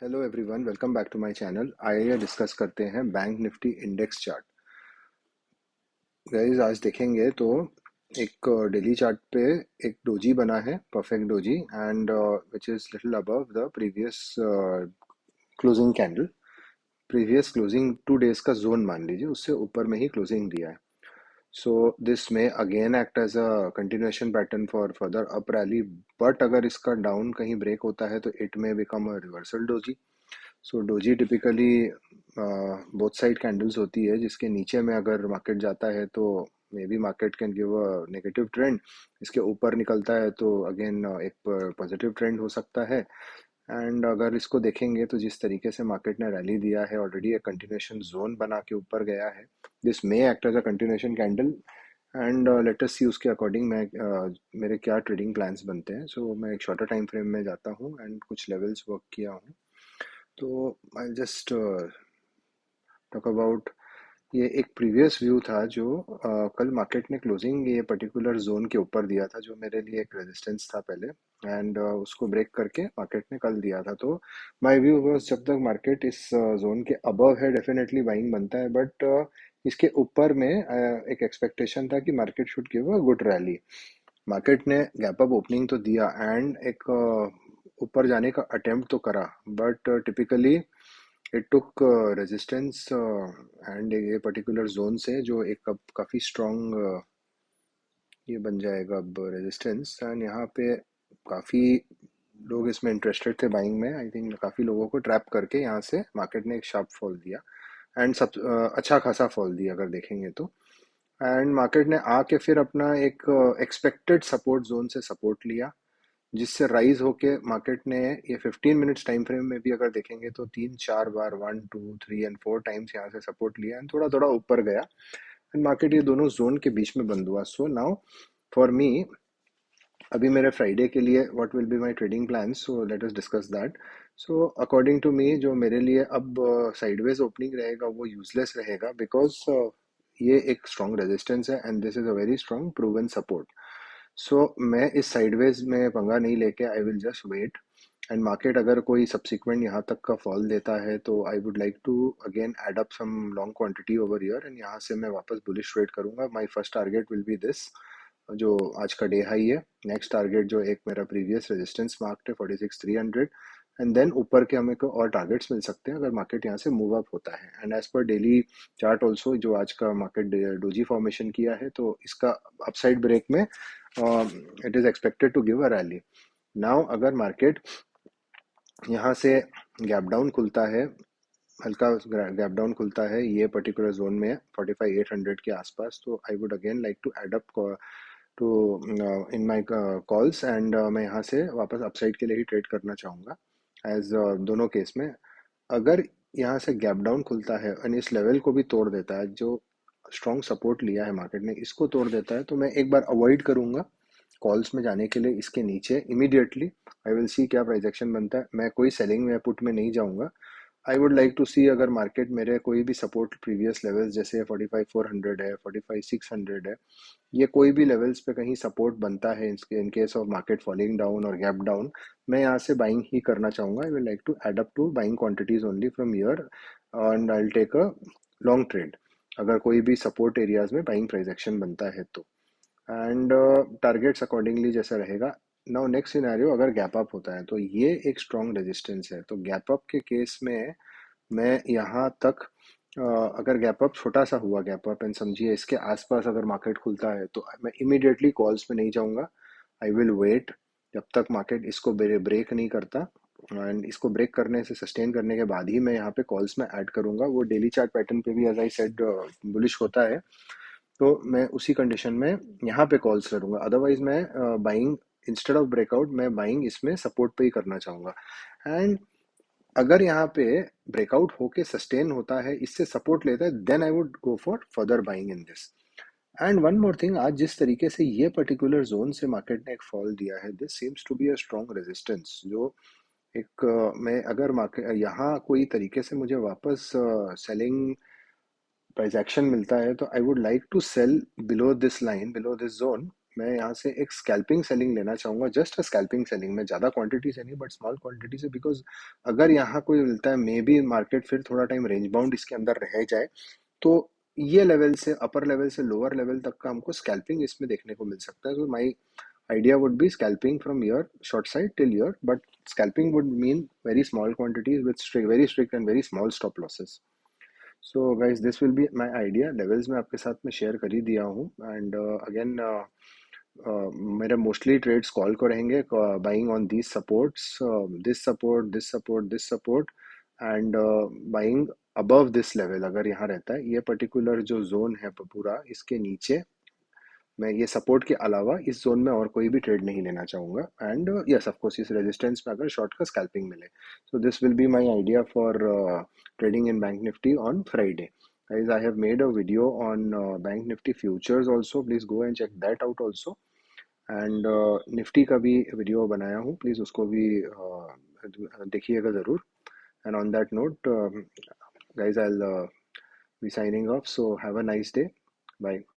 Hello everyone, welcome back to my channel. आइए discuss करते हैं bank Nifty index chart. Guys, आज देखेंगे तो एक डेली चार्ट पे एक डोजी बना है, perfect doji, and which is little above the previous closing candle. Previous closing 2 days का जोन मान लीजिए, उससे ऊपर में ही क्लोजिंग दिया है। So this may again act as a continuation pattern for further up rally, but अगर इसका डाउन कहीं ब्रेक होता है तो इट में become a reversal doji. So doji typically both side candles होती है, जिसके नीचे में अगर मार्केट जाता है तो may be market can give a negative trend. इसके ऊपर निकलता है तो अगेन एक पॉजिटिव ट्रेंड हो सकता है। एंड अगर इसको देखेंगे तो जिस तरीके से मार्केट ने रैली दिया है, ऑलरेडी एक कंटिन्यूएशन जोन बना के ऊपर गया है। This may act as a continuation candle, and let us see उसके अकॉर्डिंग मैं मेरे क्या ट्रेडिंग प्लान्स बनते हैं। सो मैं एक शॉर्टर टाइम फ्रेम में जाता हूँ एंड कुछ लेवल्स वर्क किया हूँ। तो आई जस्ट टॉक अबाउट, ये एक प्रीवियस व्यू था जो कल मार्केट ने क्लोजिंग ये पर्टिकुलर जोन के ऊपर दिया था, जो मेरे लिए एक रेजिस्टेंस था पहले। एंड उसको ब्रेक करके मार्केट ने कल दिया था। तो माय व्यू वाज, जब तक मार्केट इस जोन के अबव है डेफिनेटली बाइंग बनता है, बट इसके ऊपर में एक एक्सपेक्टेशन था कि market should give a good rally. Market ने गैप अप ओपनिंग तो दिया एंड एक ऊपर जाने का अटेम्प्ट तो करा, but typically it took resistance and ये पर्टिकुलर जोन से जो एक अब काफ़ी स्ट्रॉन्ग ये बन जाएगा अब रेजिस्टेंस। एंड यहाँ पे काफ़ी लोग इसमें इंटरेस्टेड थे बाइंग में। आई थिंक काफ़ी लोगों को ट्रैप करके यहाँ से मार्केट ने एक शार्प फॉल दिया, एंड सब अच्छा खासा फॉल दिया अगर देखेंगे तो। एंड मार्केट ने आके फिर अपना एक एक्सपेक्टेड सपोर्ट जोन से सपोर्ट लिया, जिससे राइज होके मार्केट ने ये 15 मिनट्स टाइम फ्रेम में भी अगर देखेंगे तो 3-4 बार 1 2 3 एंड 4 टाइम्स यहाँ से सपोर्ट लिया एंड थोड़ा थोड़ा ऊपर गया। एंड मार्केट ये दोनों जोन के बीच में बंद हुआ। सो नाउ फॉर मी, अभी मेरे फ्राइडे के लिए what will be my trading plan, so let us discuss that. So according to me, जो मेरे लिए अब साइडवेज ओपनिंग रहेगा वो यूजलेस रहेगा, बिकॉज ये एक स्ट्रॉन्ग रेजिस्टेंस है and this is a very strong proven support. So मैं इस साइडवेज में पंगा नहीं लेके I will just wait. And market अगर कोई सब्सिक्वेंट यहाँ तक का फॉल देता है तो I would like to again add up some long quantity over here, and यहाँ से मैं वापस बुलिश ट्रेड करूंगा। My first target will be this, जो आज का डे हाई है। नेक्स्ट टारगेट जो एक मेरा प्रीवियस रेजिस्टेंस मार्क है 46,300, एंड देन ऊपर के हमें को और टारगेट्स मिल सकते हैं अगर मार्केट यहाँ से मूव अप होता है। And as per daily chart also, जो आज का मार्केट डोजी फॉर्मेशन किया है, तो इसका अपसाइड ब्रेक में it is expected to give a rally. Now अगर मार्केट यहाँ से गैप डाउन खुलता है, हल्का गैप डाउन खुलता है ये पर्टिकुलर जोन में 45,800 के आसपास, तो I would again like to add up to in my calls, and मैं यहाँ से वापस अपसाइड के लिए ही ट्रेड करना चाहूँगा। एज दोनों केस में अगर यहाँ से गैप डाउन खुलता है और इस लेवल को भी तोड़ देता है, जो स्ट्रॉन्ग सपोर्ट लिया है मार्केट ने, इसको तोड़ देता है, तो मैं एक बार अवॉइड करूंगा कॉल्स में जाने के लिए इसके नीचे इमीडिएटली। आई विल सी क्या प्राइस एक्शन बनता है। मैं कोई सेलिंग में पुट में नहीं जाऊंगा। आई वुड लाइक टू सी अगर मार्केट मेरे कोई भी सपोर्ट प्रीवियस लेवल्स जैसे 45,400 है, 45,600 है, ये कोई भी लेवल्स पे कहीं सपोर्ट बनता है in case of market falling down और गैप डाउन, मैं यहाँ से बाइंग ही करना चाहूँगा। I will like to add up to buying quantities only from here, and I will take a long trade अगर कोई भी सपोर्ट एरियाज में बाइंग प्राइस एक्शन बनता है तो। एंड टारगेट्स अकॉर्डिंगली जैसा रहेगा। नाउ नेक्स्ट सिनेरियो, अगर गैप अप होता है तो ये एक स्ट्रॉन्ग रेजिस्टेंस है, तो गैप अप के केस में मैं यहाँ तक अगर गैप अप छोटा सा हुआ गैप अप एंड समझिए इसके आसपास अगर मार्केट खुलता है, तो मैं इमीडिएटली कॉल्स में नहीं जाऊंगा। आई विल वेट जब तक मार्केट इसको ब्रेक नहीं करता, एंड इसको ब्रेक करने से सस्टेन करने के बाद ही मैं यहाँ पे कॉल्स में ऐड करूंगा। वो डेली चार्ट पैटर्न पे भी एज आई सेड बुलिश होता है, तो मैं उसी कंडीशन में यहाँ पे कॉल्स करूंगा। अदरवाइज मैं बाइंग इंस्टेड ऑफ ब्रेकआउट, मैं बाइंग इसमें सपोर्ट पे ही करना चाहूंगा। एंड अगर यहाँ पे ब्रेकआउट होके सस्टेन होता है, इससे सपोर्ट लेता है, then I would go for further buying in this. And one more thing, आज जिस तरीके से ये पर्टिकुलर जोन से मार्केट ने एक फॉल दिया है, this seems to be a strong resistance, जो एक मैं अगर मार्केट यहाँ कोई तरीके से मुझे वापस सेलिंग प्राइस एक्शन मिलता है, तो I would like to sell below this line, below this zone, मैं यहाँ से एक स्कैल्पिंग सेलिंग लेना चाहूँगा, जस्ट स्कैल्पिंग सेलिंग में, ज़्यादा क्वांटिटी से नहीं बट स्मॉल क्वांटिटी से, बिकॉज अगर यहाँ कोई मिलता है मे बी मार्केट फिर थोड़ा टाइम रेंज बाउंड इसके अंदर रह जाए, तो ये लेवल से अपर लेवल से लोअर लेवल तक का हमको स्कैल्पिंग इसमें देखने को मिल सकता है. तो माई idea would be scalping from here short side till here, but scalping would mean very small quantities with very strict and very small stop losses. So guys, this will be my idea. Levels मैं आपके साथ में share कर ही दिया हूँ. And again, मेरे mostly trades call को रहेंगे, buying on these supports, this support, this support, this support, and buying above this level अगर यहाँ रहता है. ये पर्टिकुलर जो जोन है पूरा, इसके नीचे मैं ये सपोर्ट के अलावा इस जोन में और कोई भी ट्रेड नहीं लेना चाहूँगा. एंड यस ऑफ कोर्स इस रेजिस्टेंस में अगर शॉर्ट का स्कैल्पिंग मिले. So this will be my idea for trading in Bank Nifty on Friday. Guys, I have made a video on Bank Nifty futures also. Please go and check that out also. And Nifty का भी video बनाया हूँ, please उसको भी देखिएगा ज़रूर. And on that note guys, I will be signing off. So have a nice day. Bye.